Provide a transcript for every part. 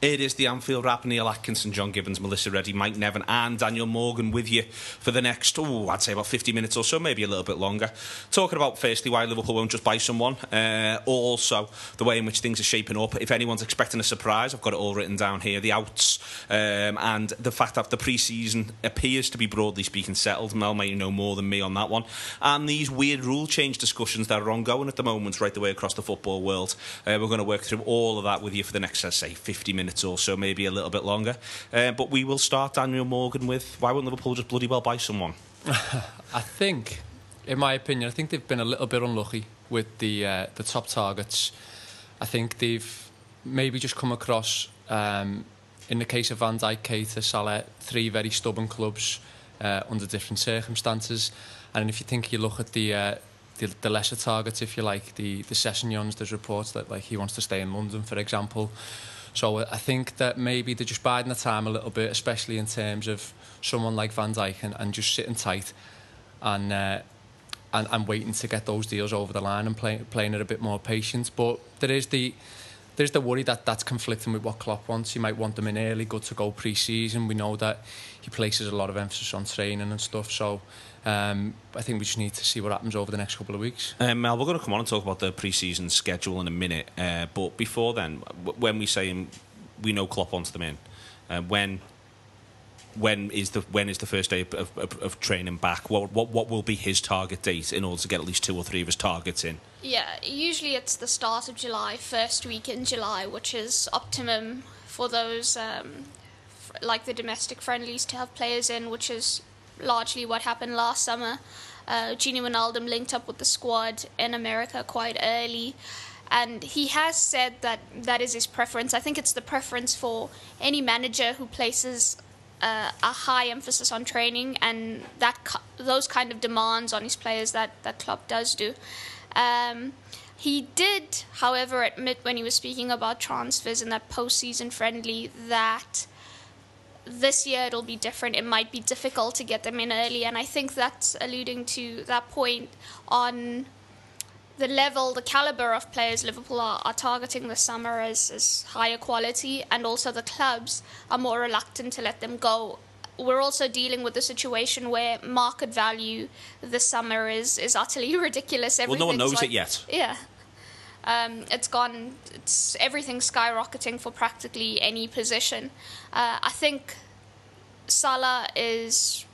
It is the Anfield wrap. Neil Atkinson, John Gibbons, Melissa Reddy, Mike Nevin and Daniel Morgan with you for the next, I'd say about 50 minutes or so, maybe a little bit longer. Talking about, firstly, why Liverpool won't just buy someone. Also, the way in which things are shaping up. If anyone's expecting a surprise, I've got it all written down here. The outs and the fact that the pre-season appears to be, broadly speaking, settled. Mel might know more than me on that one. And these weird rule change discussions that are ongoing at the moment right the way across the football world. We're going to work through all of that with you for the next, let's say, 50 minutes or so, maybe a little bit longer. But we will start, Daniel Morgan, with why won't Liverpool just bloody well buy someone? I think, in my opinion, I think they've been a little bit unlucky with the top targets. I think they've maybe just come across, in the case of Van Dijk, Keita, Salah, three very stubborn clubs under different circumstances. And if you look at the lesser targets, if you like, the Sessegnons, there's reports that he wants to stay in London, for example. So I think that maybe they're just biding the time a little bit, especially in terms of someone like Van Dijk and just sitting tight and waiting to get those deals over the line and playing it a bit more patient. But there's the worry that's conflicting with what Klopp wants. He might want them in early, good to go pre-season. We know that he places a lot of emphasis on training and stuff. So I think we just need to see what happens over the next couple of weeks. Mel, we're going to come on and talk about the pre-season schedule in a minute. But before then, when we say we know Klopp wants them in, when is the first day of training back? What will be his target date in order to get at least 2 or 3 of his targets in? Yeah, usually it's the start of July, first week in July, which is optimum for those like the domestic friendlies to have players in, which is largely what happened last summer. Gini Wijnaldum linked up with the squad in America quite early, and he has said that is his preference. I think it's the preference for any manager who places a high emphasis on training and those kind of demands on his players that Klopp does do. He did, however, admit when he was speaking about transfers in that post-season friendly that this year it'll be different. It might be difficult to get them in early, and I think that's alluding to that point on the level, the calibre of players Liverpool are targeting this summer as higher quality, and also the clubs are more reluctant to let them go. We're also dealing with a situation where market value this summer is utterly ridiculous. Well, no one knows it yet. Yeah. It's everything's skyrocketing for practically any position. I think Salah is,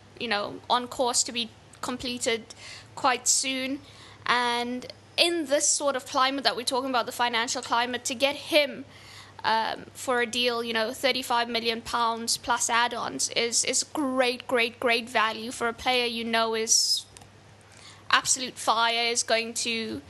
on course to be completed quite soon, and in this sort of climate that we're talking about, the financial climate, to get him for a deal, £35 million plus add-ons is great value for a player is absolute fire, is going to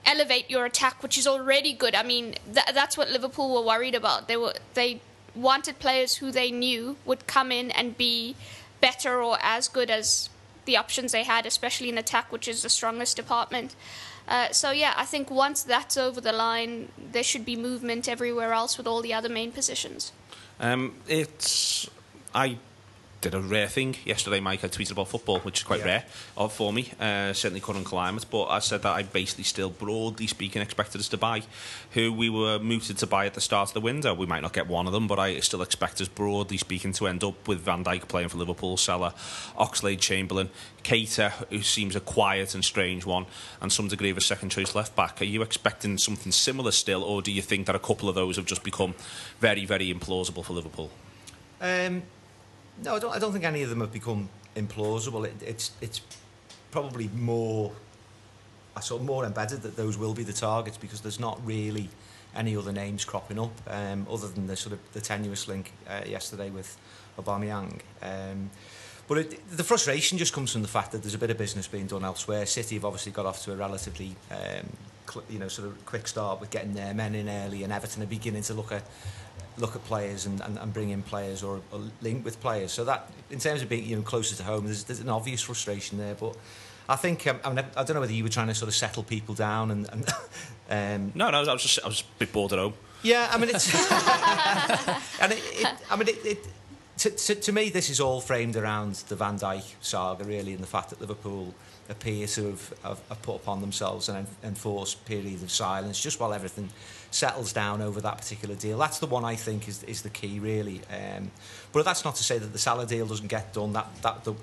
elevate your attack, which is already good. I mean, that's what Liverpool were worried about. They wanted players who they knew would come in and be better or as good as the options they had, especially in attack, which is the strongest department. So yeah, I think once that's over the line, there should be movement everywhere else with all the other main positions. I did a rare thing yesterday, Mike. I tweeted about football, which is quite rare for me, certainly current climate, but I said that I basically still, broadly speaking, expected us to buy who we were mooted to buy at the start of the window. We might not get one of them, but I still expect us, broadly speaking, to end up with Van Dijk playing for Liverpool, Salah, Oxlade-Chamberlain, Keita, who seems a quiet and strange one, and some degree of a second choice left back. Are you expecting something similar still, or do you think that a couple of those have just become very, very implausible for Liverpool? No, I don't think any of them have become implausible. It's probably more embedded that those will be the targets, because there's not really any other names cropping up other than the tenuous link yesterday with Aubameyang. But the frustration just comes from the fact that there's a bit of business being done elsewhere. City have obviously got off to a relatively quick start with getting their men in early, and Everton are beginning to look at players and bring in players or link with players. So that, in terms of being closer to home, there's an obvious frustration there. But I think I don't know whether you were trying to sort of settle people down and No, I was a bit bored at home. Yeah, I mean it's to me, this is all framed around the Van Dijk saga, really, and the fact that Liverpool appear to have put upon themselves and enforced period of silence just while everything settles down over that particular deal. That's the one I think is the key, really. But that's not to say that the Salah deal doesn't get done.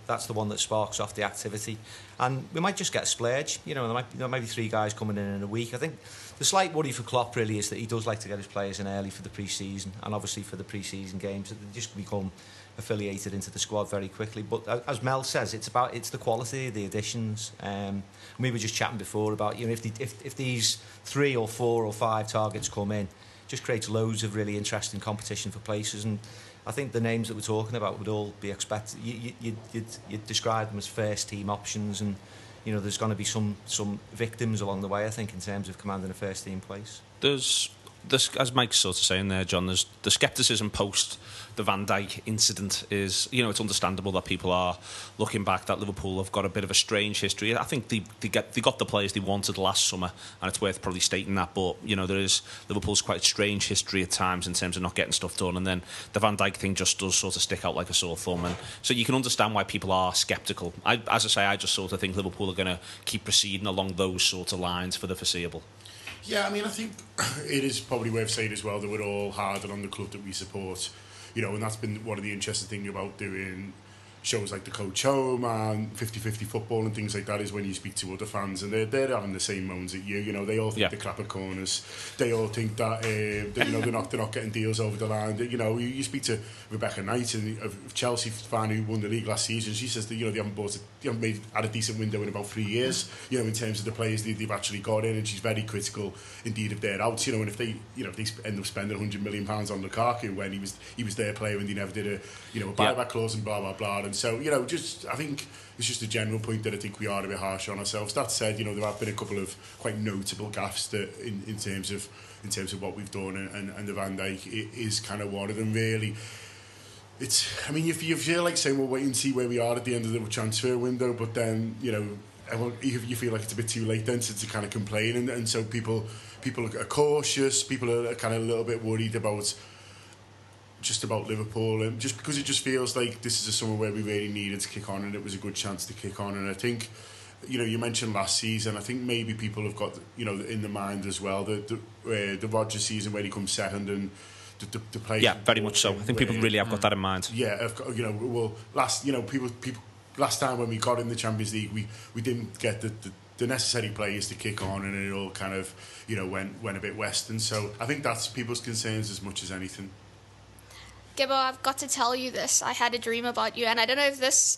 That's the one that sparks off the activity. And we might just get a splurge. You know, there might be 3 guys coming in a week. I think the slight worry for Klopp really is that he does like to get his players in early for the pre-season, and obviously for the pre-season games, they just become affiliated into the squad very quickly. But as Mel says, it's the quality of the additions. We were just chatting before about, you know, if these 3 or 4 or 5 targets come in, just creates loads of really interesting competition for places. And I think the names that we're talking about would all be expected. You'd describe them as first team options, and you know there's going to be some victims along the way, I think, in terms of commanding a first team place. There's, as Mike's sort of saying there, John, there's the scepticism post the Van Dijk incident is, you know, it's understandable that people are looking back that Liverpool have got a bit of a strange history. I think they got the players they wanted last summer, and it's worth probably stating that. But you know, Liverpool's quite a strange history at times in terms of not getting stuff done, and then the Van Dijk thing just does sort of stick out like a sore thumb. And so you can understand why people are sceptical. As I say, I just sort of think Liverpool are going to keep proceeding along those sort of lines for the foreseeable. Yeah, I mean, I think it is probably worth saying as well that we're all harder on the club that we support. You know, and that's been one of the interesting things about doing shows like the Coach Home and 50-50 football and things like that, is when you speak to other fans and they're having the same moans at you. You know, they all think they clap at corners. They all think that, you know, they're not getting deals over the line. You know, you speak to Rebecca Knight of Chelsea fan who won the league last season. She says that, you know, they haven't had a decent window in about 3 years. You know, in terms of the players they've actually got in, and she's very critical indeed of their outs. You know, and if they end up spending £100 million on Lukaku when he was their player and they never did a buyback clause and blah blah blah. And so, you know, I think it's just a general point that I think we are a bit harsh on ourselves. That said, you know, there have been a couple of quite notable gaffes that in terms of what we've done, and the Van Dijk is kind of one of them, really. I mean, you feel like saying, well, wait and see where we are at the end of the transfer window, but then, you know, you feel like it's a bit too late then to kind of complain, and so people are cautious, people are kind of a little bit worried about Liverpool, and just because it just feels like this is a summer where we really needed to kick on, and it was a good chance to kick on. And I think, you know, you mentioned last season, I think maybe people have got, you know, in the mind as well the Rodgers season where he comes second and the play. Yeah, very much so. I think people really have got that in mind. Yeah, you know, well, last time when we got in the Champions League, we didn't get the necessary players to kick on, and it all kind of, you know, went a bit west. And so I think that's people's concerns as much as anything. Gibbo, I've got to tell you this. I had a dream about you, and I don't know if this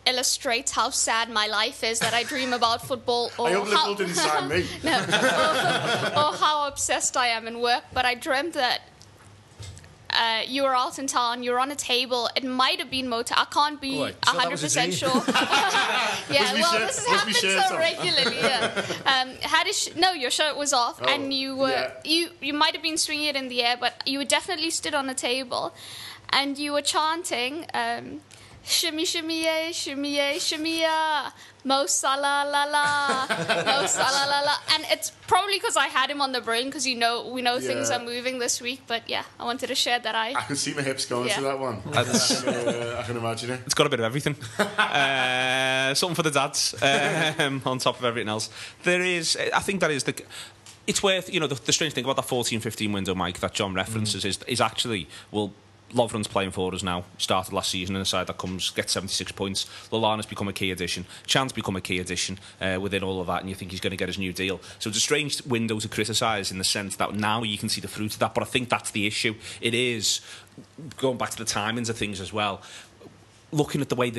illustrates how sad my life is, that I dream about football, or I hope Liverpool didn't sign me. No, or how obsessed I am in work. But I dreamt that you were out in town, you were on a table. It might have been motor. I can't be 100% sure. Yeah, well, this has happened so regularly. Yeah. No, your shirt was off, and you were you might have been swinging it in the air, but you were definitely stood on a table, and you were chanting, "Shimmy, shimmy, yay, shimmy, yay, shimmy, ya. Mo Salah, la la, Mo Salah, la la." And it's probably because I had him on the brain, because we know things are moving this week. But yeah, I wanted to share that. I could see my hips going to that one. I can imagine it. It's got a bit of everything. Something for the dads on top of everything else. I think that is it's worth, you know, the strange thing about that 14-15 window, Mike, that John references is actually, well, Lovren's playing for us now. Started last season in a side that gets 76 points. Lallana's become a key addition. Chan's become a key addition within all of that, and you think he's going to get his new deal. So it's a strange window to criticise, in the sense that now you can see the fruit of that. But I think that's the issue. It is, going back to the timings of things as well, looking at the way the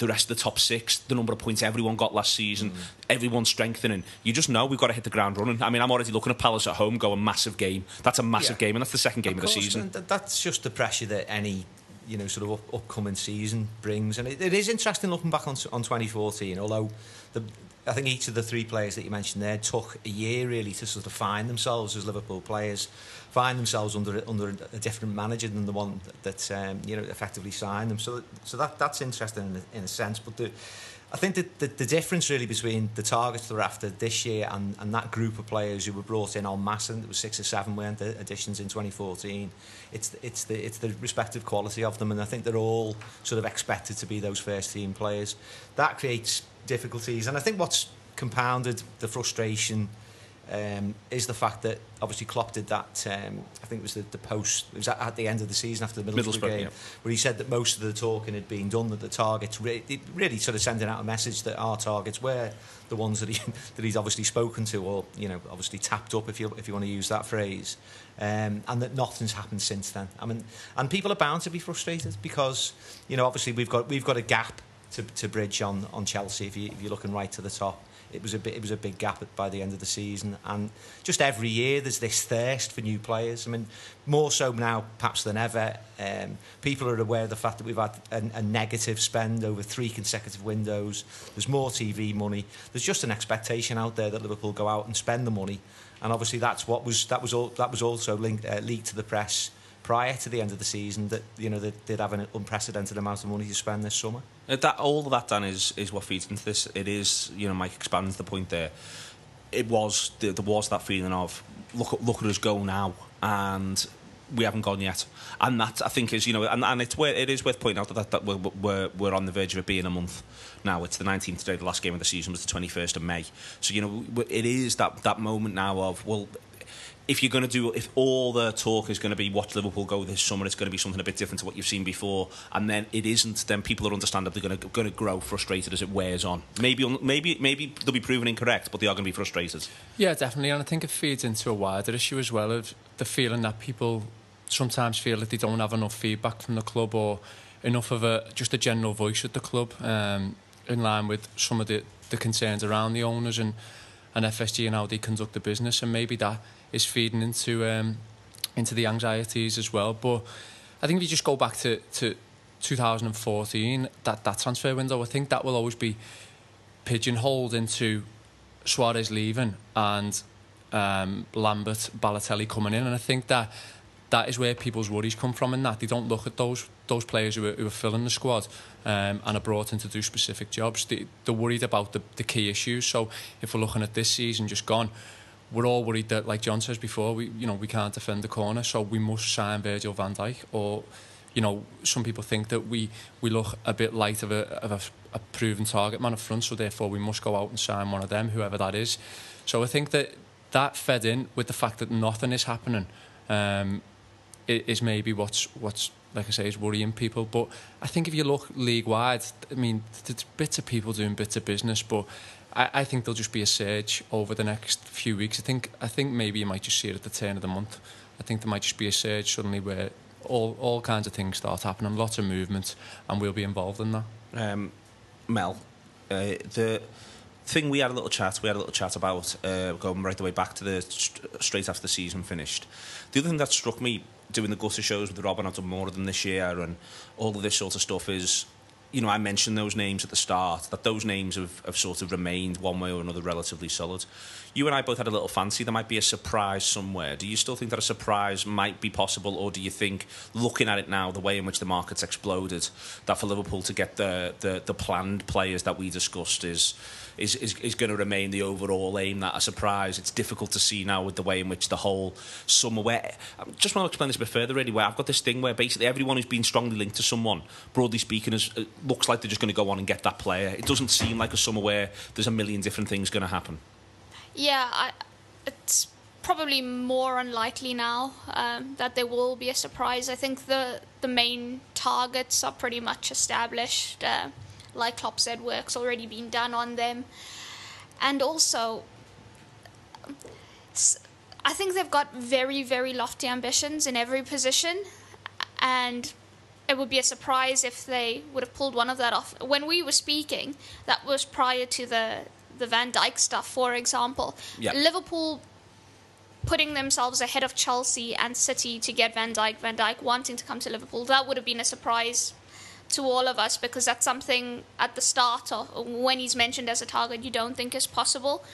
rest of the top six, the number of points everyone got last season, everyone's strengthening, you just know we've got to hit the ground running. I mean, I'm already looking at Palace at home going massive game. That's a massive game, and that's the second game of the season. That's just the pressure that any, you know, sort of upcoming season brings. And it is interesting looking back on 2014, although I think each of the 3 players that you mentioned there took a year really to sort of find themselves as Liverpool players, find themselves under a different manager than the one that you know, effectively signed them. So that's interesting in a sense. But I think that the difference really between the targets that were after this year and that group of players who were brought in en masse, and there were 6 or 7 weren't the additions in 2014. It's the respective quality of them, and I think they're all sort of expected to be those first team players. That creates difficulties. And I think what's compounded the frustration is the fact that obviously Klopp did that, I think it was the post, it was at the end of the season after the Middlesbrough game, where he said that most of the talking had been done, that the targets, really sort of sending out a message that our targets were the ones that he's obviously spoken to, or, you know, obviously tapped up, if you want to use that phrase, and that nothing's happened since then. I mean, and people are bound to be frustrated because, you know, obviously we've got a gap to bridge on Chelsea if you're looking right to the top. It was a big gap by the end of the season, and just every year there's this thirst for new players. I mean, more so now perhaps than ever. People are aware of the fact that we've had a negative spend over 3 consecutive windows. There's more TV money. There's just an expectation out there that Liverpool go out and spend the money, and obviously that was also leaked to the press prior to the end of the season, that, you know, they'd have an unprecedented amount of money to spend this summer. All of that, Dan, is what feeds into this. It is, you know, Mike expands the point there. There was that feeling of look at us go now, and we haven't gone yet, and that, I think, is, you know, and it is worth pointing out that we're on the verge of it being a month now. It's the 19th today. The last game of the season was the 21st of May. So, you know, it is that moment now of, well, if all the talk is going to be watch Liverpool go this summer, it's going to be something a bit different to what you've seen before, and then it isn't, then people are understandably going to grow frustrated as it wears on. Maybe they'll be proven incorrect, but they are going to be frustrated. Yeah, definitely, and I think it feeds into a wider issue as well of the feeling that people sometimes feel that they don't have enough feedback from the club, or enough of just a general voice at the club, in line with some of the concerns around the owners and FSG and how they conduct the business, and maybe that is feeding into the anxieties as well. But I think if you just go back to 2014, that transfer window, I think that will always be pigeonholed into Suarez leaving and Lambert, Balotelli coming in, and I think that is where people's worries come from, in that they don't look at those players who are filling the squad and are brought in to do specific jobs. They're worried about the key issues. So if we're looking at this season just gone, we're all worried that, like John says before, we can't defend the corner, so we must sign Virgil van Dijk. Or, you know, some people think that we look a bit light of a proven target man up front, so therefore we must go out and sign one of them, whoever that is. So I think that fed in with the fact that nothing is happening, is maybe what's like I say, is worrying people. But I think if you look league-wide, I mean, there's bits of people doing bits of business, but I think there'll just be a surge over the next few weeks. I think maybe you might just see it at the turn of the month. I think there might just be a surge suddenly where all kinds of things start happening, lots of movement, and we'll be involved in that. Mel, the thing we had a little chat about going right the way back to straight after the season finished. The other thing that struck me doing the gutter shows with Robin, I've done more of them this year, and all of this sort of stuff is, you know, I mentioned those names at the start, that those names have sort of remained one way or another relatively solid. You and I both had a little fancy there might be a surprise somewhere. Do you still think that a surprise might be possible, or do you think, looking at it now, the way in which the market's exploded, that for Liverpool to get the planned players that we discussed is going to remain the overall aim, that a surprise? It's difficult to see now with the way in which the whole summer, where I just want to explain this a bit further really, where I've got this thing where basically everyone who's been strongly linked to someone, broadly speaking, looks like they're just going to go on and get that player. It doesn't seem like a summer where there's a million different things going to happen. Yeah, it's probably more unlikely now that there will be a surprise. I think the main targets are pretty much established. Like Klopp said, work's already been done on them. And also, I think they've got very, very lofty ambitions in every position, and it would be a surprise if they would have pulled one of that off. When we were speaking, that was prior to the Van Dijk stuff, for example. Yep. Liverpool putting themselves ahead of Chelsea and City to get Van Dijk wanting to come to Liverpool, that would have been a surprise to all of us, because that's something at the start, or when he's mentioned as a target, you don't think is possible.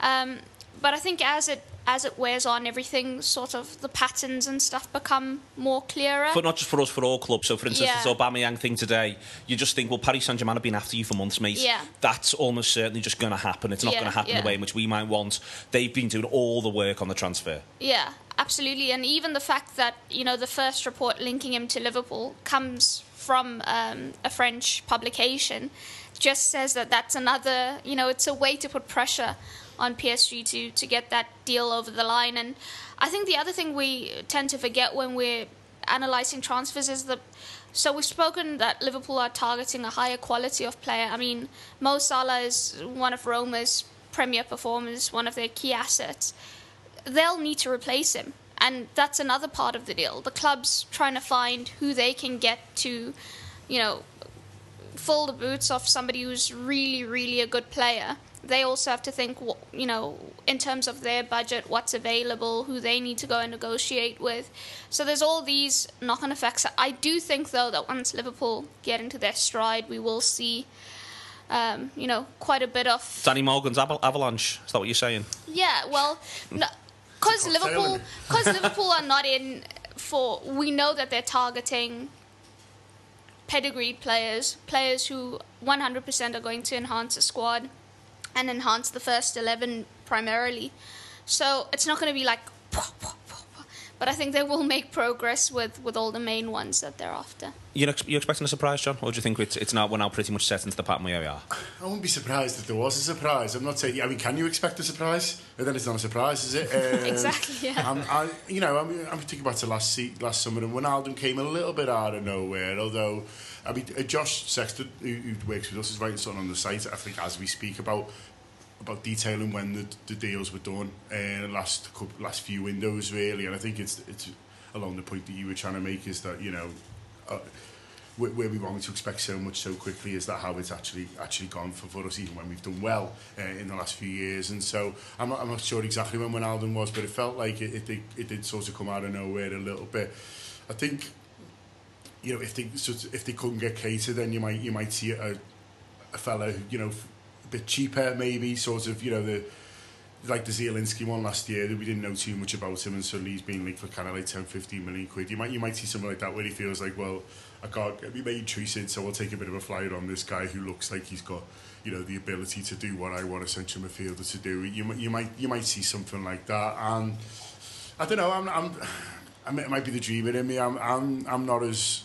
But I think as it wears on, everything sort of, the patterns and stuff become more clearer. But not just for us, for all clubs. So, for instance, this Aubameyang thing today, you just think, well, Paris Saint-Germain have been after you for months, mate. Yeah. That's almost certainly just going to happen. It's not going to happen the way in which we might want. They've been doing all the work on the transfer. Yeah, absolutely. And even the fact that, you know, the first report linking him to Liverpool comes from a French publication just says that that's another, it's a way to put pressure on PSG to get that deal over the line. And I think the other thing we tend to forget when we're analysing transfers is so we've spoken that Liverpool are targeting a higher quality of player. I mean, Mo Salah is one of Roma's premier performers, one of their key assets. They'll need to replace him. And that's another part of the deal. The club's trying to find who they can get to, fill the boots of somebody who's really, really a good player. They also have to think, in terms of their budget, what's available, who they need to go and negotiate with. So there's all these knock-on effects. I do think, though, that once Liverpool get into their stride, we will see, quite a bit of... Danny Morgan's avalanche, is that what you're saying? Yeah, well, because Liverpool are not in for... We know that they're targeting pedigreed players who 100% are going to enhance the squad and enhance the first 11 primarily. So it's not going to be like... But I think they will make progress with all the main ones that they're after. You expecting a surprise, John? Or do you think we're now pretty much set into the pattern where we are? I wouldn't be surprised if there was a surprise. I'm not saying... I mean, can you expect a surprise? And then it's not a surprise, is it? Exactly, yeah. I'm thinking back to last summer, and Wijnaldum came a little bit out of nowhere, although... I mean, Josh Sexton, who works with us, is writing something on the site, I think, as we speak, about detailing when the deals were done in the last few windows, really. And I think it's along the point that you were trying to make, is that, where we wanted to expect so much so quickly, is that how it's actually gone for us, even when we've done well in the last few years. And so I'm not sure exactly when Wijnaldum was, but it felt like it did sort of come out of nowhere a little bit. I think... if they couldn't get Keita, then you might see a fella who, a bit cheaper, maybe, sort of, like the Zielinski one last year, that we didn't know too much about him, and suddenly he's been linked for kind of like 10-15 million quid. You might see something like that where he feels like, well, I can't get me main choice in, so I'll take a bit of a flyer on this guy who looks like he's got, the ability to do what I want a central midfielder to do. You might see something like that, and I don't know. It might be the dreamer in me. I'm not as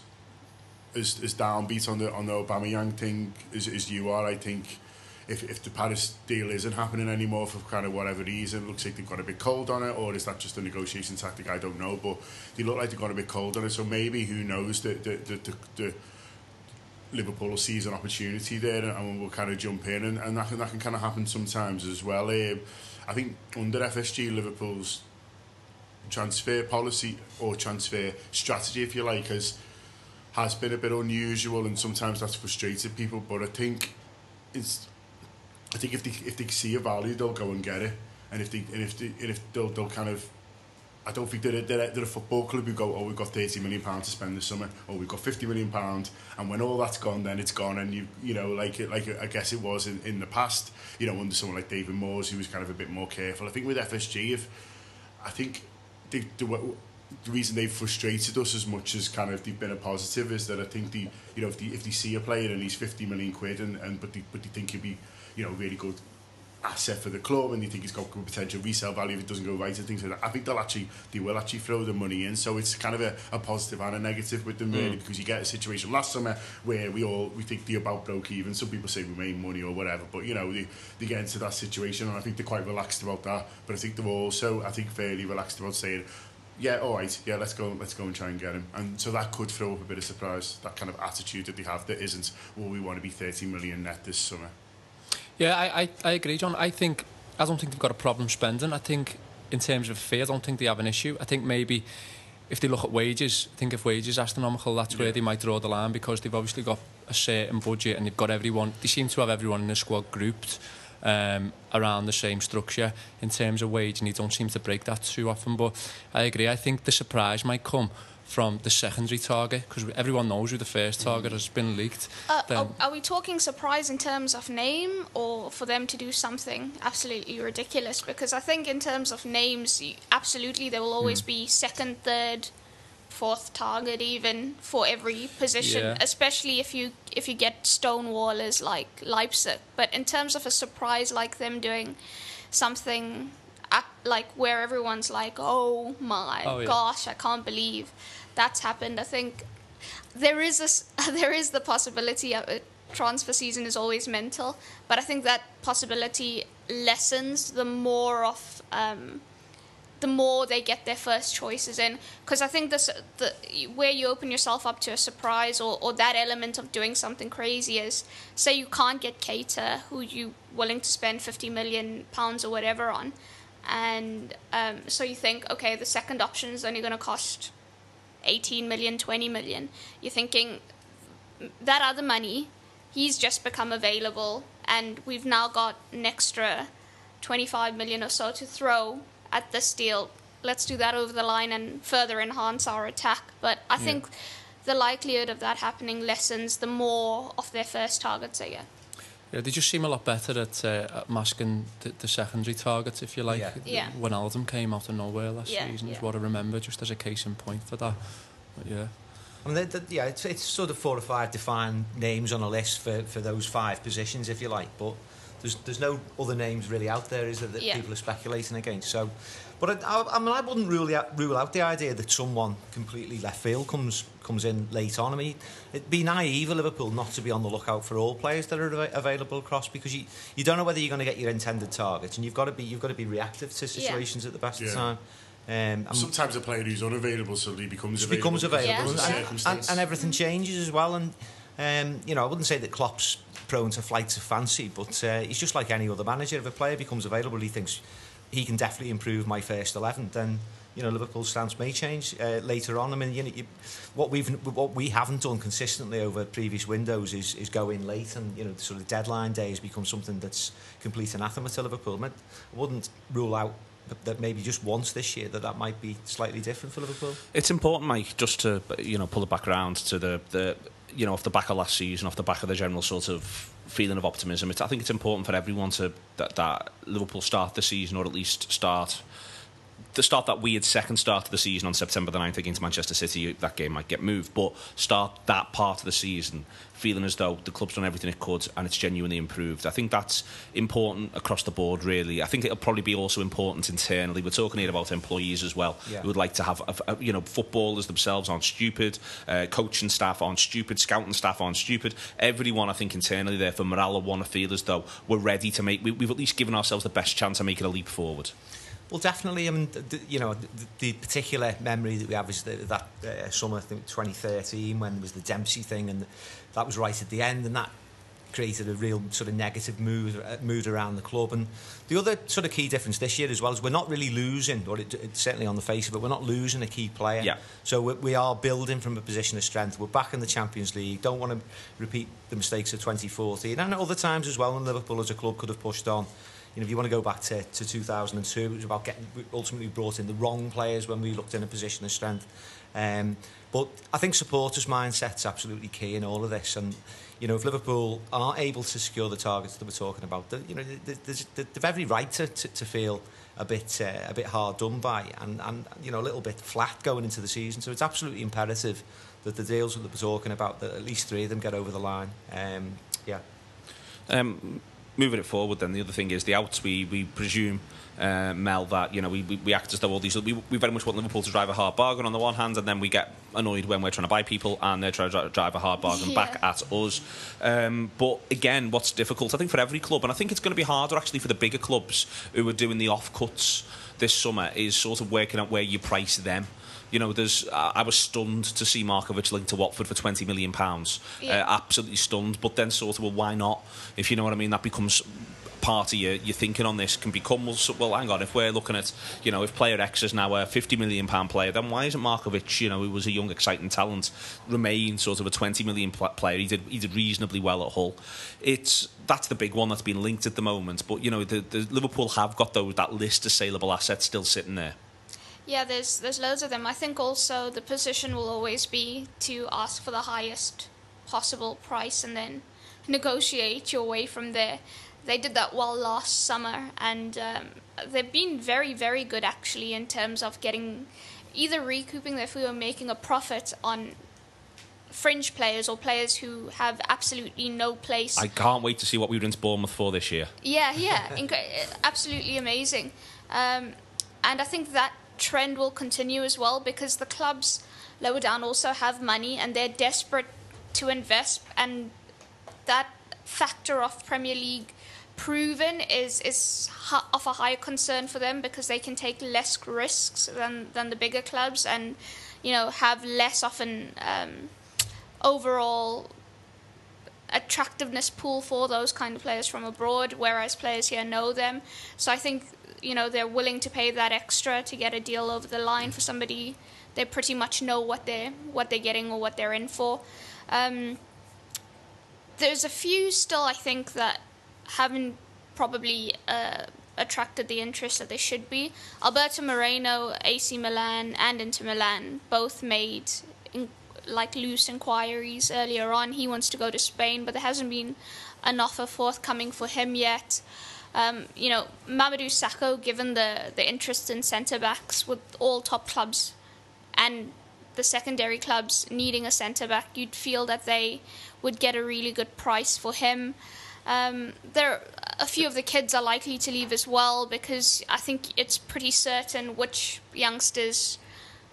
downbeat on the Aubameyang thing as you are. I think if the Paris deal isn't happening anymore for kind of whatever reason, it looks like they've got a bit cold on it, or is that just a negotiation tactic? I don't know, but they look like they've got a bit cold on it. So maybe, who knows, the Liverpool will seize an opportunity there, and we'll kind of jump in, and that can kind of happen sometimes as well. I think under FSG, Liverpool's transfer policy, or transfer strategy, if you like, has been a bit unusual, and sometimes that's frustrated people. But I think if they see a value, they'll go and get it. And if they'll kind of, I don't think they're a football club who go, we've got £30 million to spend this summer, or we've got £50 million, and when all that's gone, then it's gone. And like I guess it was in the past, under someone like David Moyes, who was kind of a bit more careful. I think with FSG, the reason they've frustrated us as much as kind of they've been a positive is that I think if they see a player and he's 50 million quid but they think he'd be really good asset for the club, and they think he's got good potential resale value if it doesn't go right and things like that, I think they will actually throw the money in. So it's kind of a positive and a negative with them, really, because you get a situation last summer where we think they're about broke even. Some people say we made money or whatever, but they get into that situation, and I think they're quite relaxed about that. But I think they're also, fairly relaxed about saying, yeah, all right, yeah, let's go and try and get him. And so that could throw up a bit of surprise, that kind of attitude that they have that isn't, we want to be 30 million net this summer. Yeah, I agree, John. I don't think they've got a problem spending. I think in terms of fee, I don't think they have an issue. I think maybe if they look at wages, I think if wages are astronomical, that's where they might draw the line, because they've obviously got a certain budget and they've got everyone. They seem to have everyone in the squad grouped around the same structure in terms of wage, and they don't seem to break that too often. But I agree. I think the surprise might come from the secondary target, because everyone knows who the first target has been leaked. Are we talking surprise in terms of name, or for them to do something absolutely ridiculous? Because I think in terms of names, absolutely there will always be second, third, fourth target even for every position, especially if you get stonewallers like Leipzig. But in terms of a surprise like them doing something like where everyone's like, oh my gosh, I can't believe that's happened, I think there is the possibility of it transfer season is always mental, but I think that possibility lessens the more they get their first choices in, because I think where you open yourself up to a surprise or that element of doing something crazy is, say you can't get Keita, who you willing to spend £50 million or whatever on, and so you think, okay, the second option is only going to cost 18 million, 20 million. You're thinking that other money, he's just become available, and we've now got an extra 25 million or so to throw at this deal. Let's do that over the line and further enhance our attack. But I think the likelihood of that happening lessens the more of their first targets they get. Yeah, they just seem a lot better at masking the secondary targets, if you like. Yeah. When Alden came out of nowhere last season is what I remember, just as a case in point for that. But yeah. I mean, it's sort of 4 or 5 defined names on a list for those 5 positions, if you like, but there's no other names really out there, is there, that people are speculating against. So, but I wouldn't rule out the idea that someone completely left field comes in late on. I mean, it'd be naive of Liverpool not to be on the lookout for all players that are available across, because you don't know whether you're going to get your intended targets, and you've got to be reactive to situations at the best of time. Sometimes a player who's unavailable suddenly becomes available. And everything changes as well. And I wouldn't say that Klopp's prone to flights of fancy, but he's just like any other manager. If a player becomes available, he thinks he can definitely improve my first 11, then Liverpool's stance may change later on. I mean, what we haven't done consistently over previous windows is go in late, and sort of deadline day has become something that's complete anathema to Liverpool. I wouldn't rule out that maybe just once this year that might be slightly different for Liverpool. It's important, Mike, just to pull it back around to the off the back of last season, off the back of the general sort of feeling of optimism. I think it's important for everyone that Liverpool start the season, or at least start that weird second start of the season on September the 9th against Manchester City. That game might get moved, but start that part of the season feeling as though the club's done everything it could and it's genuinely improved. I think that's important across the board, really. I think it'll probably be also important internally. We're talking here about employees as well, who would like to have footballers themselves aren't stupid, coaching staff aren't stupid, scouting staff aren't stupid. Everyone, I think, internally there for morale want to feel as though we're ready to we've at least given ourselves the best chance of making a leap forward. Well, definitely. I mean, the particular memory that we have is that summer, I think 2013, when there was the Dempsey thing, and that was right at the end, and that created a real sort of negative mood around the club. And the other sort of key difference this year as well is we're not really losing, or it's certainly on the face of it, we're not losing a key player. Yeah. So we are building from a position of strength. We're back in the Champions League. Don't want to repeat the mistakes of 2014, and at other times as well when Liverpool as a club could have pushed on. If you want to go back to 2002, it was about ultimately brought in the wrong players when we looked in a position of strength. But I think supporters' mindset's absolutely key in all of this. And if Liverpool are able to secure the targets that we're talking about, they've every right to feel a bit hard done by and a little bit flat going into the season. So it's absolutely imperative that the deals that we're talking about, that at least 3 of them get over the line. Moving it forward, then the other thing is the outs. We presume, Mel, that we act as though all these. We very much want Liverpool to drive a hard bargain on the one hand, and then we get annoyed when we're trying to buy people and they're trying to drive a hard bargain back at us. But again, what's difficult, I think, for every club, and I think it's going to be harder actually for the bigger clubs who are doing the off-cuts this summer, is sort of working out where you price them. I was stunned to see Markovic linked to Watford for £20 million. Absolutely stunned. But then sort of, well, why not? If you know what I mean, that becomes part of your thinking on this. Can become, well, hang on, if we're looking at, if player X is now a £50 million player, then why isn't Markovic, who was a young, exciting talent, remain sort of a £20 million player? He did reasonably well at Hull. That's the big one that's been linked at the moment. But, the Liverpool have got that list of saleable assets still sitting there. Yeah, there's loads of them. I think also the position will always be to ask for the highest possible price and then negotiate your way from there. They did that well last summer, and they've been very, very good actually in terms of either recouping their fee or making a profit on fringe players or players who have absolutely no place. I can't wait to see what we were into Bournemouth for this year. Yeah, absolutely amazing. And I think that trend will continue as well, because the clubs lower down also have money and they're desperate to invest, and that factor of Premier League proven is of a higher concern for them, because they can take less risks than the bigger clubs, and have less of an overall attractiveness pool for those kind of players from abroad, whereas players here know them. So I think they're willing to pay that extra to get a deal over the line for somebody they pretty much know what they're getting or what they're in for. There's a few still, I think, that haven't probably attracted the interest that they should be. Alberto Moreno, AC Milan and Inter Milan both made loose inquiries earlier on. He wants to go to Spain, but there hasn't been an offer forthcoming for him yet. Mamadou Sakho, given the interest in centre-backs with all top clubs and the secondary clubs needing a centre-back, you'd feel that they would get a really good price for him. There, a few of the kids are likely to leave as well, because I think it's pretty certain which youngsters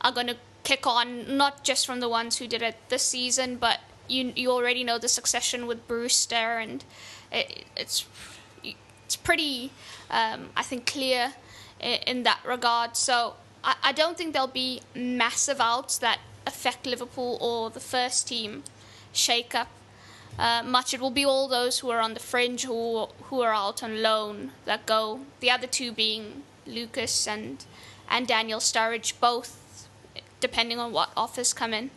are going to kick on, not just from the ones who did it this season, but you already know the succession with Brewster, and it's pretty, I think, clear in that regard. So I don't think there'll be massive outs that affect Liverpool or the first team shake-up much. It will be all those who are on the fringe, who are out on loan, that go. The other two being Lucas and Daniel Sturridge, both depending on what offers come in.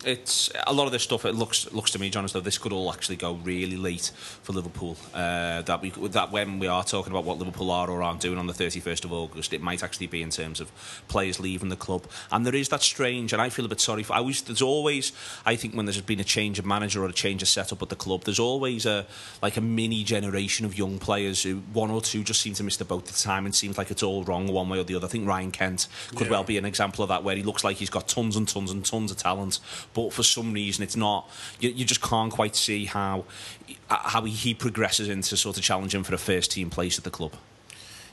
It's a lot of this stuff. It looks to me, John, as though this could all actually go really late for Liverpool. That when we are talking about what Liverpool are or aren't doing on the 31st of August, it might actually be in terms of players leaving the club. And there is that strange, and I feel a bit sorry for. There's always, I think, when there's been a change of manager or a change of setup at the club, there's always a mini generation of young players who one or two just seem to miss the boat at the time, and seems like it's all wrong one way or the other. I think Ryan Kent could well be an example of that, where he looks like he's got tons and tons and tons of talent, but for some reason it's not. You just can't quite see how he progresses into sort of challenging for a first team place at the club.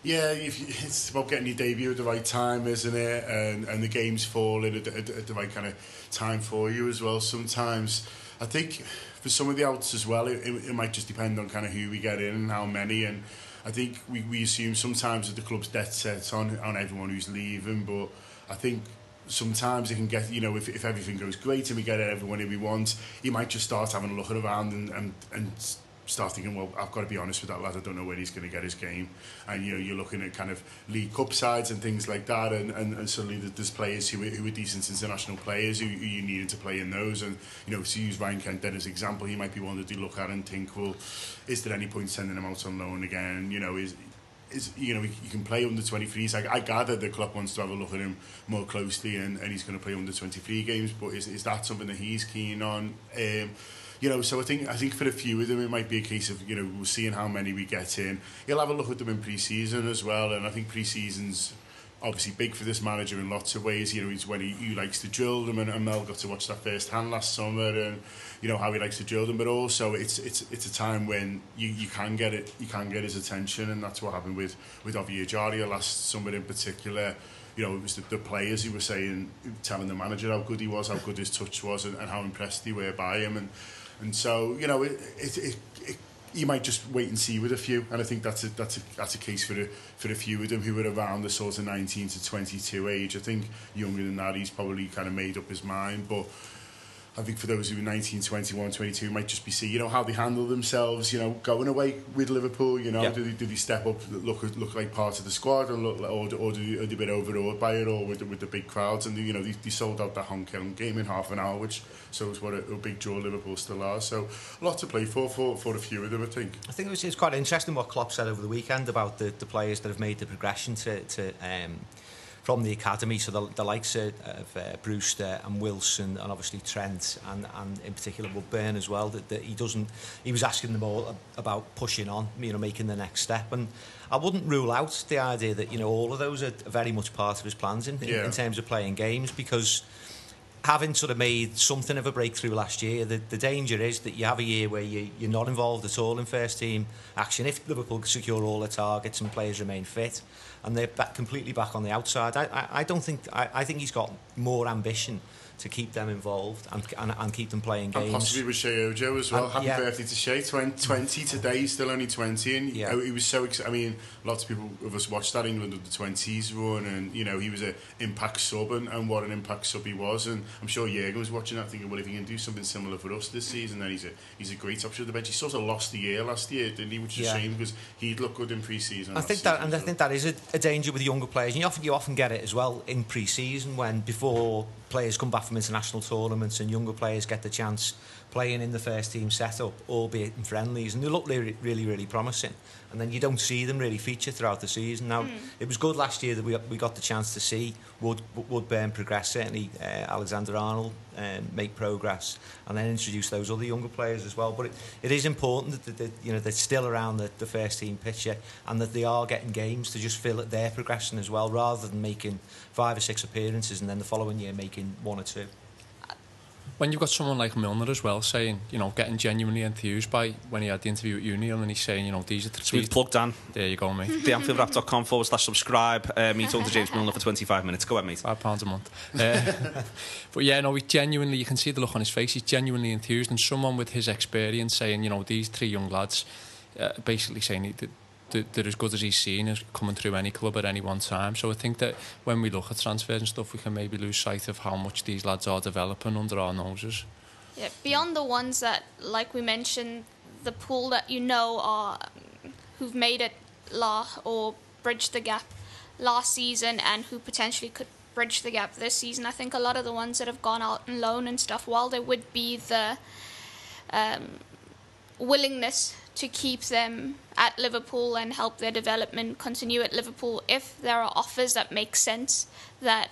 Yeah, it's about getting your debut at the right time, isn't it? And the games falling at the right kind of time for you as well. Sometimes I think for some of the outs as well, it might just depend on kind of who we get in and how many. And I think we assume sometimes that the club's dead set on everyone who's leaving, but I think sometimes it can get, if everything goes great and we get everyone who we want, you might just start having a look around and start thinking, well, I've got to be honest with that lad, I don't know where he's going to get his game. And you're looking at kind of League Cup sides and things like that, and suddenly there's players who are decent international players who you needed to play in those. And to use Ryan Kent then as an example, he might be one that you look at and think, well, is there any point sending him out on loan again? You can play under 23s. I gather the club wants to have a look at him more closely, and he's going to play under 23 games. But is that something that he's keen on? So I think for a few of them it might be a case of we're seeing how many we get in. He'll have a look at them in pre-season as well, and I think pre-season's obviously big for this manager in lots of ways. It's when he likes to drill them, and Mel got to watch that first hand last summer, and how he likes to drill them. But also it's a time when you can get his attention, and that's what happened with Ovie Ejaria last summer in particular. It was the players who were telling the manager how good he was, how good his touch was, and how impressed they were by him, and so you might just wait and see with a few, and I think that's a case for a few of them who were around the sort of 19 to 22 age. I think younger than that, he's probably kind of made up his mind, but I think for those who are 19, 21, 22, might just be see, how they handle themselves, going away with Liverpool, do they step up, look like part of the squad, and or are they a bit overawed by it all with the big crowds? And they sold out that Hong Kong game in half an hour, which shows what a big draw Liverpool still are. So a lot to play for a few of them, I think. I think it's quite interesting what Klopp said over the weekend about the players that have made the progression to from the academy, so the likes of Brewster and Wilson, and obviously Trent, and in particular Woodburn as well, that he was asking them all about pushing on, making the next step. And I wouldn't rule out the idea that all of those are very much part of his plans in terms of playing games, because having sort of made something of a breakthrough last year, the danger is that you have a year where you're not involved at all in first team action if Liverpool secure all their targets and players remain fit. and they're completely back on the outside. I don't think I think he's got more ambition to keep them involved and keep them playing games. And possibly with Shea Ojo as well. Happy birthday to Shea. 20 today, he's still only 20, and he was so excited. I mean, lots of people of us watched that England under 20s run, and he was an impact sub, and what an impact sub he was. And I'm sure Jürgen was watching that thinking, well, if he can do something similar for us this season, then he's a great option at the bench. He sort of lost the year last year, didn't he? Which is a shame, because he'd look good in pre-season. I think that is a danger with younger players, and you often get it as well in pre-season, when before players come back from international tournaments and younger players get the chance playing in the first team setup, albeit in friendlies, and they look really, really promising, and then you don't see them really feature throughout the season. Now, it was good last year that we got the chance to see Woodburn progress, certainly Alexander-Arnold make progress, and then introduce those other younger players as well. But it is important that they're still around the first team picture, and that they are getting games to just fill their progression as well, rather than making 5 or 6 appearances and then the following year making 1 or 2. When you've got someone like Milner as well saying, getting genuinely enthused by when he had the interview at Neil, and he's saying, these are the... So we've plugged Dan. There you go, mate. theanfieldwrap.com/subscribe. Me talking to James Milner for 25 minutes. Go ahead, mate. £5 a month. But yeah, no, he genuinely, you can see the look on his face, he's genuinely enthused, and someone with his experience saying, these 3 young lads, basically saying they're as good as he's seen as coming through any club at any one time. So I think that when we look at transfers and stuff, we can maybe lose sight of how much these lads are developing under our noses. Yeah, beyond the ones that, like we mentioned, the pool that are who've made it or bridged the gap last season, and who potentially could bridge the gap this season. I think a lot of the ones that have gone out on loan and stuff, while there would be the willingness to keep them at Liverpool and help their development continue at Liverpool, if there are offers that make sense that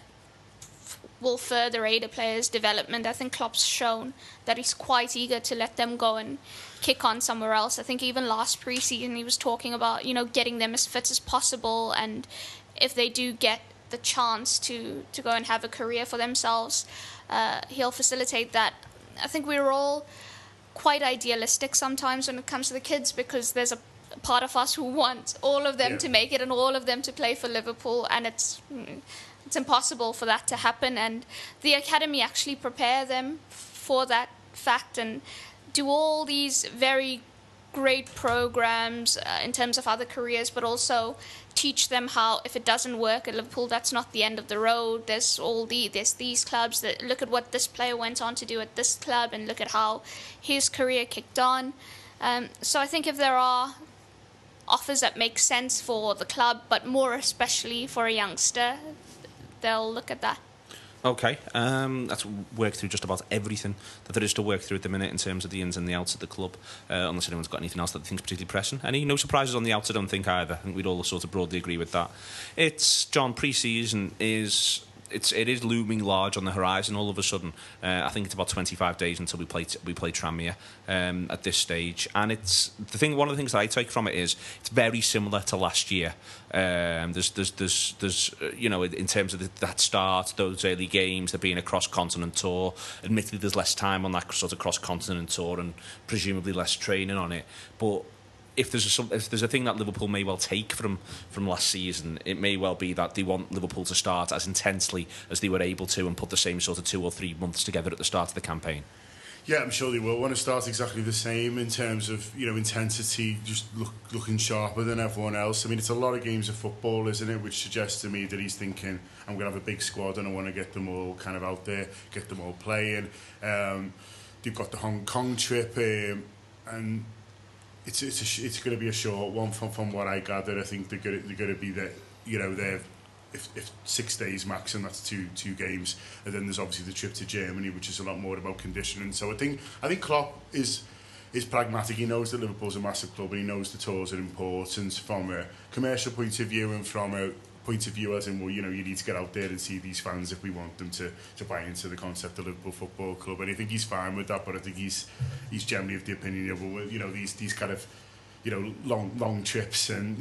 will further aid a player's development, I think Klopp's shown that he's quite eager to let them go and kick on somewhere else. I think even last pre-season he was talking about, getting them as fit as possible, and if they do get the chance to go and have a career for themselves, he'll facilitate that. I think we're all quite idealistic sometimes when it comes to the kids, because there's a part of us who wants all of them to make it and all of them to play for Liverpool, and it's impossible for that to happen, and the academy actually prepare them for that fact and do all these very great programs in terms of other careers, but also teach them how, if it doesn't work at Liverpool, that's not the end of the road. There's these clubs that look at what this player went on to do at this club, and look at how his career kicked on. So I think if there are offers that make sense for the club, but more especially for a youngster, they'll look at that. Okay, let's work through just about everything that there is to work through at the minute in terms of the ins and the outs of the club, unless anyone's got anything else that they think is particularly pressing. No surprises on the outs, I don't think, either. I think we'd all sort of broadly agree with that. John, pre-season it is looming large on the horizon all of a sudden. I think it's about 25 days until we play Tranmere at this stage, and one of the things that I take from it is it's very similar to last year. There's in terms of that start, those early games, there being a cross-continent tour. Admittedly, there's less time on that sort of cross-continent tour and presumably less training on it, but if there's a thing that Liverpool may well take from last season, it may well be that they want Liverpool to start as intensely as they were able to, and put the same sort of 2 or 3 months together at the start of the campaign. Yeah, I'm sure they will want to start exactly the same in terms of intensity, just looking sharper than everyone else. I mean, it's a lot of games of football, isn't it? Which suggests to me that he's thinking, I'm going to have a big squad and I want to get them all kind of out there, get them all playing. They've got the Hong Kong trip, and it's going to be a short one from what I gather. I think they're going to be there, they're if 6 days max, and that's two games, and then there's obviously the trip to Germany, which is a lot more about conditioning. So I think Klopp is pragmatic. He knows that Liverpool's a massive club, and he knows the tours are important from a commercial point of view, and from a point of view as in, well, you need to get out there and see these fans if we want them to buy into the concept of Liverpool Football Club. And I think he's fine with that, but I think he's generally of the opinion of, well, these kind of long trips and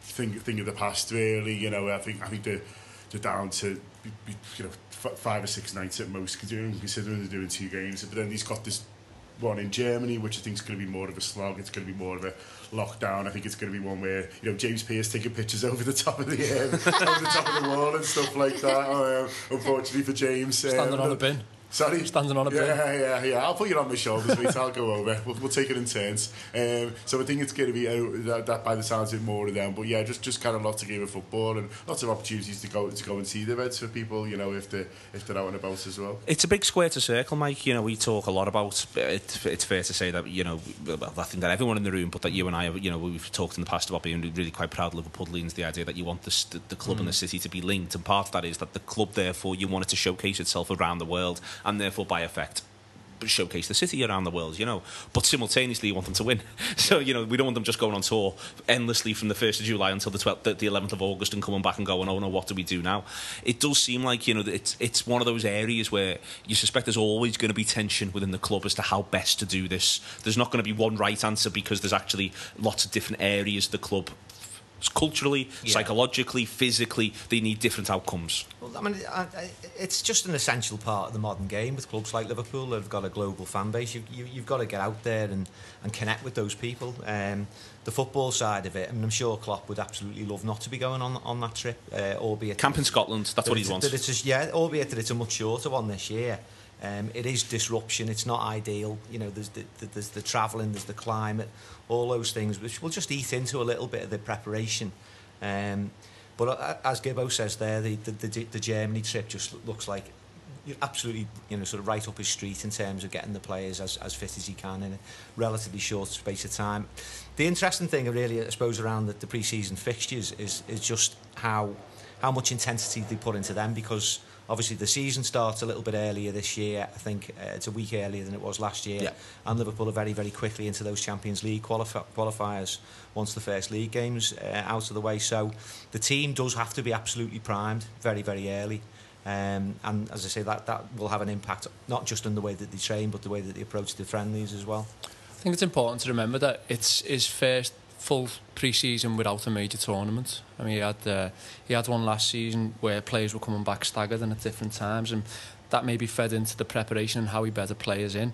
thing of the past, really. I think they're down to 5 or 6 nights at most, considering they're doing 2 games. But then he's got this one in Germany, which I think is going to be more of a slog. It's going to be more of a lockdown. I think it's going to be one where, you know, James Pearce taking pictures over the top of the over the top of the wall and stuff like that. Unfortunately for James, standing on a bin. Sorry? Standing on a bin. Yeah. I'll put you on my shoulders, mate. I'll go over. We'll take it in turns. So I think it's going to be that by the sounds of it, more of them. But yeah, just kind of lots of game of football and lots of opportunities to go and see the Reds for people, you know, if they're out and about as well. It's a big square to circle, Mike. You know, we talk a lot about it. It's fair to say that, you know, I think that everyone in the room, but that you and I, you know, we've talked in the past about being really quite proud Liverpoolians, the idea that you want the club and the city to be linked, and part of that is that the club, therefore, you want it to showcase itself around the world, and therefore by effect showcase the city around the world, you know, but simultaneously you want them to win. So, you know, we don't want them just going on tour endlessly from the 1st of July until the 11th of August and coming back and going, oh no, what do we do now? It does seem like, you know, it's one of those areas where you suspect there's always going to be tension within the club as to how best to do this. There's not going to be one right answer, because there's actually lots of different areas the club, culturally, psychologically, physically, they need different outcomes. Well, I mean, it's just an essential part of the modern game with clubs like Liverpool that have got a global fan base. You've got to get out there and connect with those people. The football side of it, I mean, I'm sure Klopp would absolutely love not to be going on that trip, albeit... Camp in Scotland, that's what he wants. Albeit that it's a much shorter one this year. It is disruption. It's not ideal. You know, there's the travelling, there's the climate, all those things, which will just eat into a little bit of the preparation. But as Gibbo says there, the Germany trip just looks like you're absolutely, you know, sort of right up his street in terms of getting the players as fit as he can in a relatively short space of time. The interesting thing, really, I suppose, around the pre-season fixtures is just how much intensity they put into them, because obviously the season starts a little bit earlier this year. I think it's a week earlier than it was last year. And Liverpool are very, very quickly into those Champions League qualifiers once the first league game's out of the way. So the team does have to be absolutely primed very, very early. And as I say, that will have an impact not just on the way that they train, but the way that they approach the friendlies as well. I think it's important to remember that it's his first full pre-season without a major tournament. I mean, he had one last season where players were coming back staggered and at different times, and that maybe fed into the preparation and how he better players in.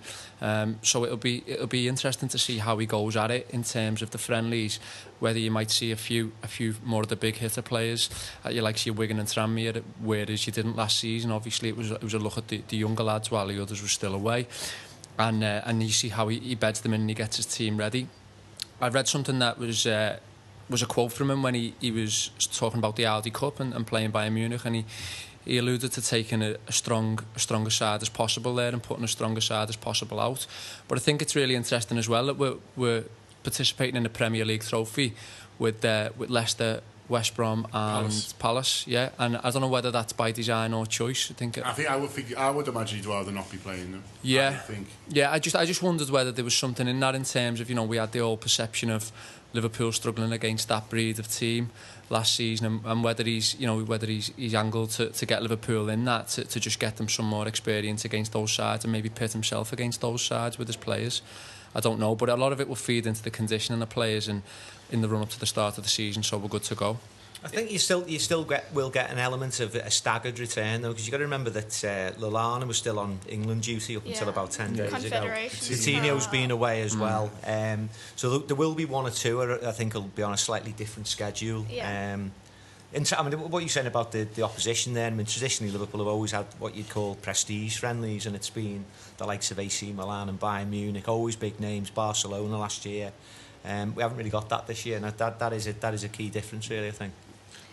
So it'll be interesting to see how he goes at it in terms of the friendlies, whether you might see a few more of the big hitter players, you like see Wigan and Tranmere, whereas you didn't last season. Obviously, it was a look at the younger lads while the others were still away, and you see how he beds them in and he gets his team ready. I read something that was a quote from him when he was talking about the Audi Cup and playing Bayern Munich, and he alluded to taking a stronger side as possible there and putting a stronger side as possible out. But I think it's really interesting as well that we're participating in the Premier League trophy with Leicester, West Brom and Palace. Yeah, and I don't know whether that's by design or choice. I would imagine he'd rather not be playing them. Yeah, I just wondered whether there was something in that in terms of, you know, we had the old perception of Liverpool struggling against that breed of team last season, and whether he's angled to get Liverpool in that to just get them some more experience against those sides and maybe pit himself against those sides with his players. I don't know, but a lot of it will feed into the conditioning of players and in the run up to the start of the season, so we're good to go. I think you still will get an element of a staggered return, though, because you've got to remember that Lallana was still on England duty up until about 10 days ago. Coutinho's been away as well, so there will be one or two. I think will be on a slightly different schedule. I mean, what you're saying about the opposition there, I mean, traditionally Liverpool have always had what you'd call prestige friendlies, and it's been the likes of AC Milan and Bayern Munich, always big names, Barcelona last year. We haven't really got that this year, and that is a key difference, really, I think.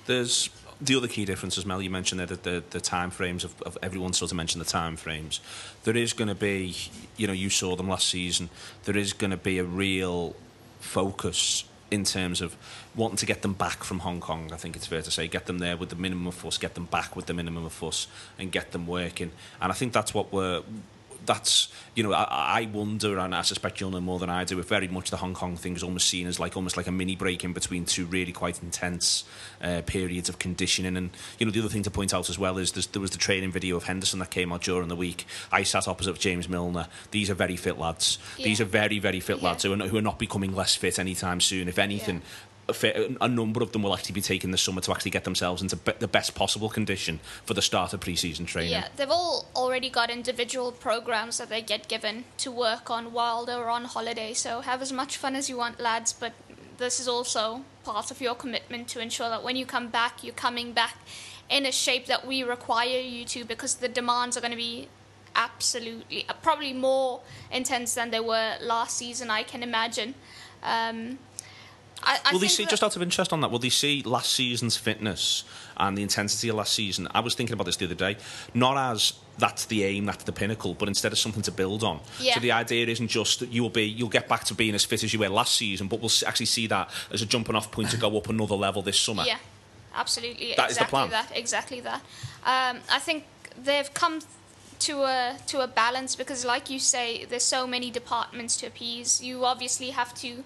There's the other key difference, as Mel, you mentioned there, that the time frames of everyone sort of mentioned the time frames. There is going to be, you know, you saw them last season, there is going to be a real focus in terms of wanting to get them back from Hong Kong. I think it's fair to say, get them there with the minimum of fuss, get them back with the minimum of fuss, and get them working. And I think that's what that's, you know, I wonder, and I suspect you'll know more than I do, if very much the Hong Kong thing is almost seen as almost like a mini break in between two really quite intense periods of conditioning. And, you know, the other thing to point out as well is there was the training video of Henderson that came out during the week. I sat opposite James Milner. These are very fit lads. These are very, very fit lads who are not becoming less fit anytime soon. If anything, a number of them will actually be taking the summer to actually get themselves into the best possible condition for the start of pre-season training. Yeah, they've all already got individual programs that they get given to work on while they're on holiday, so have as much fun as you want, lads, but this is also part of your commitment to ensure that when you come back, you're coming back in a shape that we require you to, because the demands are going to be absolutely, probably more intense than they were last season, I can imagine. Will they see, just out of interest on that, will they see last season's fitness and the intensity of last season? I was thinking about this the other day, not as that's the aim, that's the pinnacle, but instead of something to build on. Yeah. So the idea isn't just that you'll get back to being as fit as you were last season, but we'll actually see that as a jumping off point to go up another level this summer. Yeah, absolutely. That is the plan. Exactly that. I think they've come to a balance, because like you say, there's so many departments to appease. You obviously have to,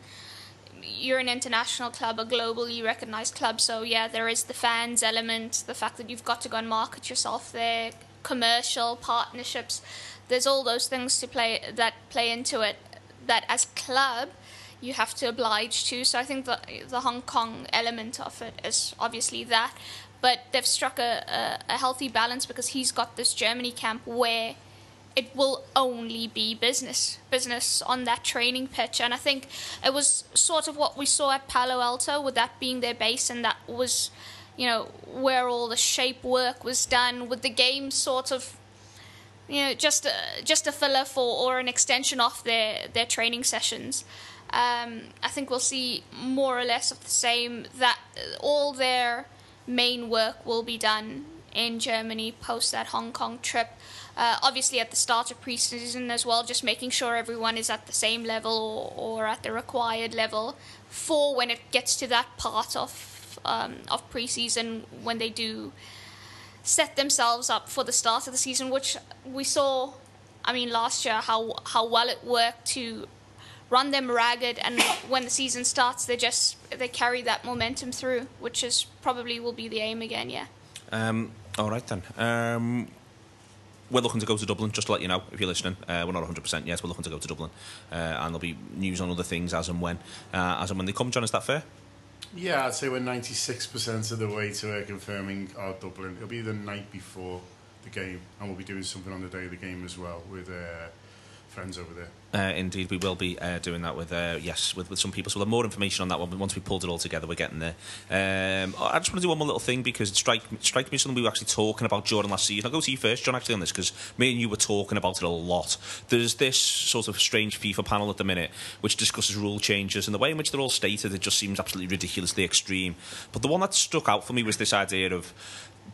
you're an international club, a globally recognised club, so yeah, there is the fans element, the fact that you've got to go and market yourself there, commercial partnerships, there's all those things play into it that as club you have to oblige to. So I think the Hong Kong element of it is obviously that, but they've struck a healthy balance, because he's got this Germany camp where it will only be business on that training pitch. And I think it was sort of what we saw at Palo Alto, with that being their base, and that was, you know, where all the shape work was done, with the game sort of, you know, just a filler for, or an extension of their training sessions. I think we'll see more or less of the same, that all their main work will be done in Germany post that Hong Kong trip. Obviously at the start of pre-season as well, just making sure everyone is at the same level or at the required level for when it gets to that part of pre-season, when they do set themselves up for the start of the season, which we saw, I mean, last year, how well it worked to run them ragged, and when the season starts, they carry that momentum through, which is probably will be the aim again, yeah. All right then. We're looking to go to Dublin, just to let you know, if you're listening. We're not 100% yet, we're looking to go to Dublin. And there'll be news on other things as and when they come. John, is that fair? Yeah, I'd say we're 96% of the way to confirming our Dublin. It'll be the night before the game, and we'll be doing something on the day of the game as well with friends over there. Indeed, we will be doing that with some people. So we'll have more information on that one. But once we pulled it all together, we're getting there. I just want to do one more little thing, because it strikes me something we were actually talking about during last season. I'll go to you first, John, actually, on this, because me and you were talking about it a lot. There's this sort of strange FIFA panel at the minute which discusses rule changes, and the way in which they're all stated, it just seems absolutely ridiculously extreme. But the one that stuck out for me was this idea of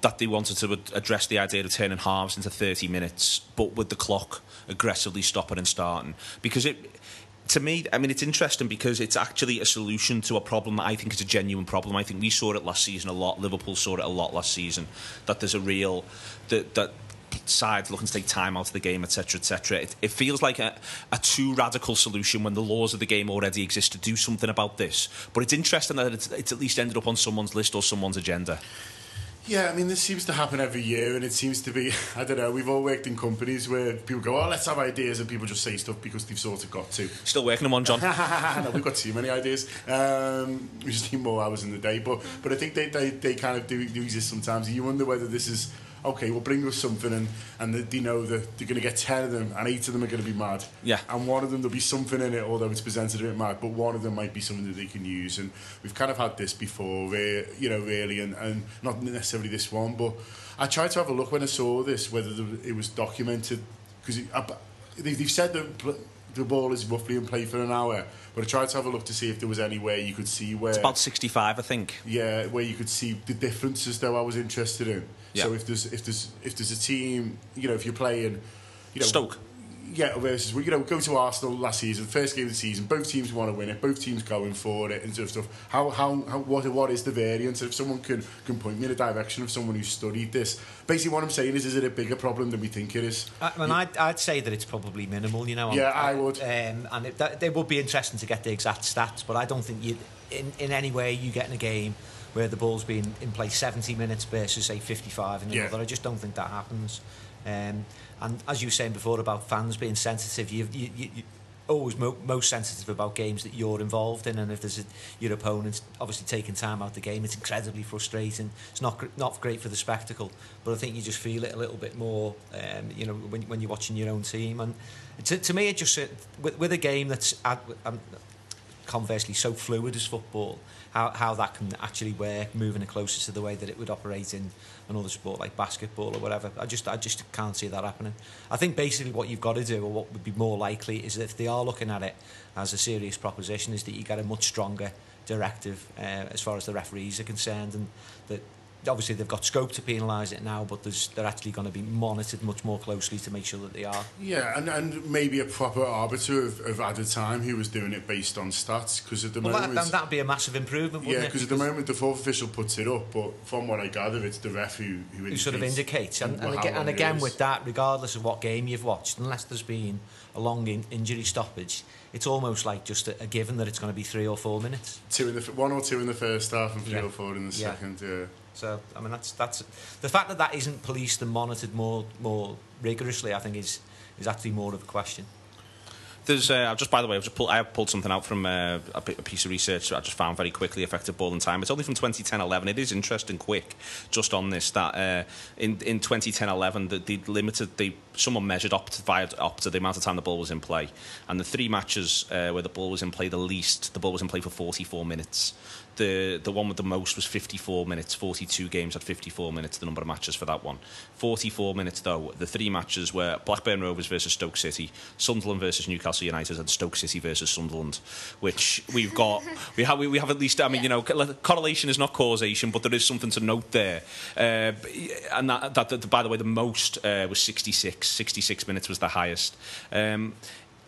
that they wanted to address the idea of turning halves into 30 minutes, but with the clock aggressively stopping and starting. Because to me, I mean, it's interesting because it's actually a solution to a problem that I think is a genuine problem. I think we saw it last season a lot. Liverpool saw it a lot last season. That there's a real that sides looking to take time out of the game, etc., etc. It feels like a too radical solution when the laws of the game already exist to do something about this. But it's interesting that it's at least ended up on someone's list or someone's agenda. Yeah, I mean, this seems to happen every year, and it seems to be, I don't know, we've all worked in companies where people go, oh, let's have ideas, and people just say stuff because they've sort of got to. Still working them on, John. No, we've got too many ideas. We just need more hours in the day. But I think they kind of do exist sometimes. You wonder whether this is, okay, we'll bring us something, and they know that they're going to get 10 of them, and 8 of them are going to be mad. Yeah. And one of them, there'll be something in it, although it's presented a bit mad, but one of them might be something that they can use. And we've kind of had this before, really, and not necessarily this one, but I tried to have a look when I saw this, whether it was documented, because they've said that the ball is roughly in play for an hour, but I tried to have a look to see if there was any way you could see where... It's about 65, I think. Yeah, where you could see the differences, though, I was interested in. Yeah. So if there's a team, if you're playing, Stoke. Yeah, versus go to Arsenal last season, first game of the season, both teams want to win it, both teams going for it and sort of stuff. What is the variance? If someone can point me in a direction of someone who's studied this, basically what I'm saying is it a bigger problem than we think it is? I'd say that it's probably minimal. I would. And it would be interesting to get the exact stats, but I don't think in any way you get in a game where the ball's been in play 70 minutes versus say 55 in another. I just don't think that happens. And as you were saying before about fans being sensitive, always most sensitive about games that you're involved in, and if there's your opponent's obviously taking time out the game, it's incredibly frustrating. It's not great for the spectacle, but I think you just feel it a little bit more, you know, when you're watching your own team. And to me, it just with a game that's conversely so fluid as football, how that can actually work, moving it closer to the way that it would operate in another sport like basketball or whatever. I just can't see that happening. I think basically what you've got to do, or what would be more likely, is if they are looking at it as a serious proposition, is that you get a much stronger directive as far as the referees are concerned, and that obviously they've got scope to penalise it now, but they're actually going to be monitored much more closely to make sure that they are. Yeah, and maybe a proper arbiter of added time who was doing it based on stats, because at the moment... That'd be a massive improvement, wouldn't it? Yeah, because at the moment the fourth official puts it up, but from what I gather, it's the ref who sort of indicates. And again, with that, regardless of what game you've watched, unless there's been a long injury stoppage, it's almost like just a given that it's going to be 3 or 4 minutes. 1 or 2 in the first half and 3 or 4 in the second, yeah. So, I mean, that's the fact that isn't policed and monitored more rigorously, I think, is actually more of a question. There's I have pulled something out from a piece of research that I just found very quickly. Effective ball and time. It's only from 2010-11. It is interesting, quick, just on this, that in 2010-11 someone measured Opta the amount of time the ball was in play, and the 3 matches where the ball was in play the least, the ball was in play for 44 minutes. The one with the most was 54 minutes. 42 games had 54 minutes, the number of matches for that one. 44 minutes, though. The 3 matches were Blackburn Rovers versus Stoke City, Sunderland versus Newcastle United, and Stoke City versus Sunderland, which we've got... we have at least... I mean, you know, correlation is not causation, but there is something to note there. And that, by the way, the most was 66. 66 minutes was the highest.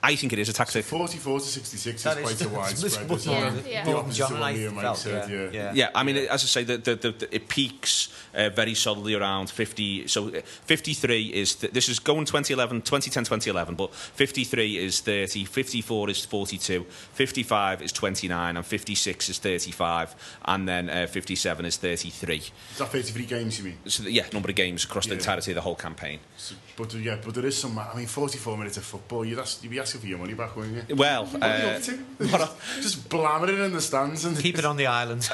I think it is a tactic. So 44 to 66 is quite a wide spread. The opposite to what Liam Mike said, yeah. I mean, as I say, it peaks very solidly around 50. So 53 is... this is going 2010, 2011, but 53 is 30, 54 is 42, 55 is 29, and 56 is 35, and then 57 is 33. Is that 33 games, you mean? So, yeah, number of games across the entirety of the whole campaign. So, but there is some... I mean, 44 minutes of football, you'd be asking for your money back, wouldn't you? Well, what are you up to? Just blamming it in the stands and keep it on the island.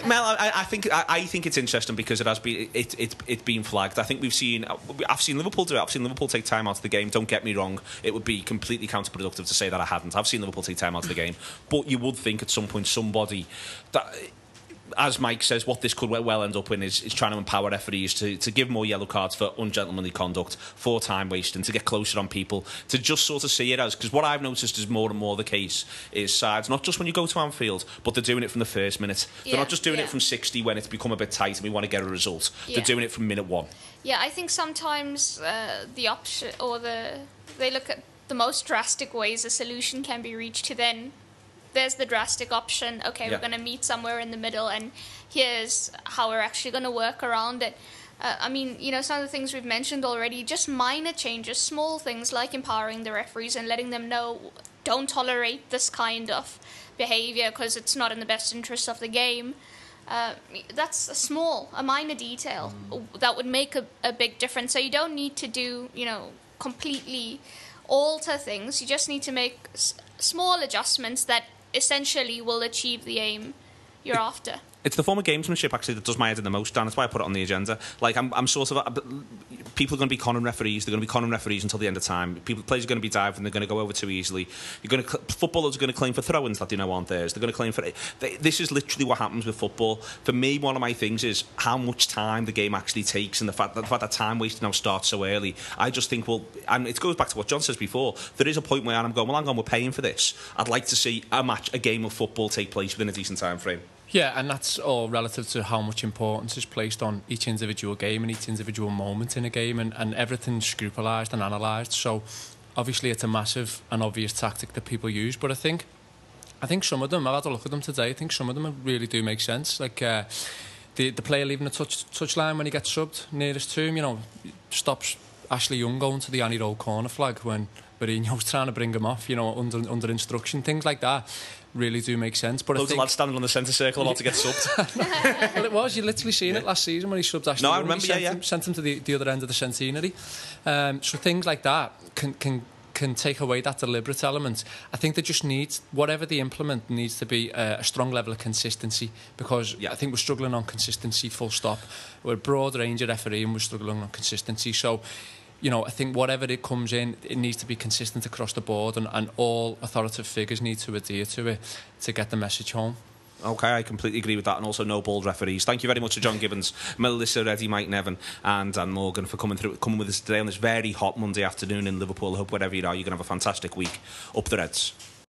Mel, I think it's interesting because it has been it's been flagged. I think I've seen Liverpool do it. I've seen Liverpool take time out of the game. Don't get me wrong, it would be completely counterproductive to say that I hadn't. I've seen Liverpool take time out of the game, but you would think at some point somebody that, as Mike says, what this could well end up in is trying to empower referees to give more yellow cards for ungentlemanly conduct, for time wasting, to get closer on people, to just sort of see it as... Because what I've noticed is more and more the case is sides, not just when you go to Anfield, but they're doing it from the first minute. They're not just doing it from 60 when it's become a bit tight and we want to get a result. They're doing it from minute 1. Yeah, I think sometimes the option, or they look at the most drastic ways a solution can be reached to then... There's the drastic option, okay, we're going to meet somewhere in the middle, and here's how we're actually going to work around it. I mean, you know, some of the things we've mentioned already, just minor changes, small things like empowering the referees and letting them know, don't tolerate this kind of behaviour because it's not in the best interest of the game. That's a minor detail that would make a big difference. So you don't need to do, you know, completely alter things. You just need to make small adjustments that essentially will achieve the aim you're after. It's the form of gamesmanship, actually, that does my head in the most, Dan. That's why I put it on the agenda. Like, I'm sort of... people are going to be conning referees. They're going to be conning referees until the end of time. Players are going to be diving. They're going to go over too easily. Footballers are going to claim for throw-ins that they know aren't theirs. They're going to claim for... This is literally what happens with football. For me, one of my things is how much time the game actually takes, and the fact that time wasted now starts so early. I just think, well... And it goes back to what John says before. There is a point where I'm going, well, hang on, we're paying for this. I'd like to see a game of football take place within a decent time frame. Yeah, and that's all relative to how much importance is placed on each individual game and each individual moment in a game, and everything's scrutinised and analysed. So obviously it's a massive and obvious tactic that people use, but I think some of them, I've had a look at them today, I think some of them really do make sense. Like the player leaving the touchline when he gets subbed nearest to him, you know, stops Ashley Young going to the Annie Rowe corner flag when Mourinho's trying to bring him off, you know, under instruction, things like that really do make sense. But loads of lads standing on the centre circle about to get subbed. Well, it was. You literally seen it last season when he subbed Ashley. No, I remember. Sent him to the other end of the centenary. So things like that can can take away that deliberate element. I think they just need, whatever they implement, needs to be a strong level of consistency, because I think we're struggling on consistency, full stop. We're a broad range of refereeing, we're struggling on consistency. So, you know, I think whatever it comes in, it needs to be consistent across the board, and all authoritative figures need to adhere to it to get the message home. Okay, I completely agree with that, and also no bald referees. Thank you very much to John Gibbons, Melissa Reddy, Mike Nevin and Dan Morgan for coming with us today on this very hot Monday afternoon in Liverpool. I hope wherever you are, you're going to have a fantastic week. Up the Reds.